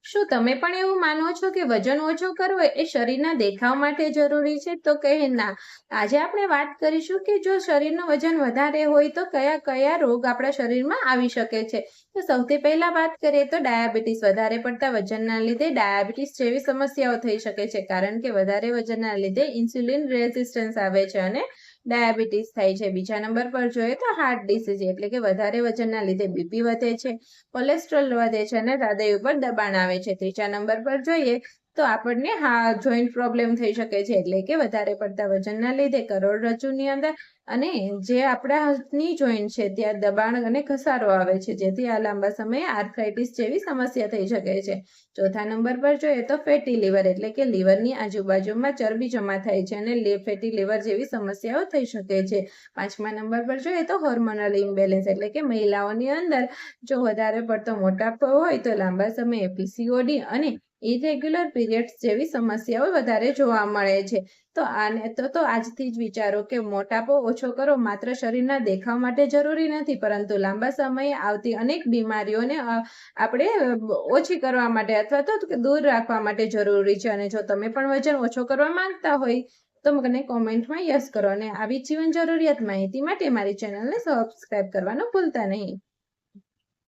શું તમે પણ એવું માનો છો કે વજન ઓછો કરવો એ શરીરના દેખાવ માટે જરૂરી છે? તો કહે ના. આજે આપણે વાત કરીશું કે જો શરીરનું વજન વધારે હોય તો કયા કયા રોગ આપણા શરીરમાં આવી શકે છે. તો સૌથી પહેલા વાત કરીએ તો ડાયાબિટીસ. વધારે પડતા વજનના લીધે ડાયાબિટીસ જેવી સમસ્યાઓ થઈ શકે છે, કારણ કે વધારે વજનના લીધે ઇન્સ્યુલિન રેઝિસ્ટન્સ આવે છે અને ડાયાબિટીસ થાય છે. બીજા નંબર પર જોઈએ તો હાર્ટ ડિસીઝ, એટલે કે વધારે વજનના લીધે બીપી વધે છે, કોલેસ્ટ્રોલ વધે છે અને હૃદય ઉપર દબાણ આવે છે. ત્રીજા નંબર પર જોઈએ તો આપણને જોઈન્ટ પ્રોબ્લેમ થઈ શકે છે, એટલે કે વધારે પડતા વજનના લીધે કરોડરજ્જુની અંદર અને જે આપણા હાથની જોઈન્ટ છે ત્યાં દબાણ અને ઘસારો આવે છે, જેથી આ લાંબા સમયે આર્થરાઇટિસ જેવી સમસ્યા થઈ શકે છે. ચોથા નંબર પર જોઈએ તો ફેટી લીવર, એટલે કે લીવરની આજુબાજુમાં ચરબી જમા થાય છે અને ફેટી લીવર જેવી સમસ્યાઓ થઈ શકે છે. પાંચમા નંબર પર જોઈએ તો હોર્મોનલ ઇમ્બેલેન્સ, એટલે કે મહિલાઓની અંદર જો વધારે પડતો મોટાપો હોય તો લાંબા સમયે પીસીઓડી અને ઇરેગ્યુલર પીરિયડ્સ જેવી સમસ્યાઓ વધારે જોવા મળે છે. તો આજથી જ વિચારો કે મોટાપો ઓછો કરો માત્ર શરીરના દેખાવ માટે જરૂરી નથી, પરંતુ લાંબા સમયે આવતી અનેક બીમારીઓને આપણે ઓછી કરવા માટે અથવા તો દૂર રાખવા માટે જરૂરી છે. અને જો તમે પણ વજન ઓછો કરવા માંગતા હોય તો મને કોમેન્ટમાં યસ કરો અને આવી જીવન જરૂરિયાત માહિતી માટે મારી ચેનલને સબસ્ક્રાઇબ કરવાનું ભૂલતા નહીં.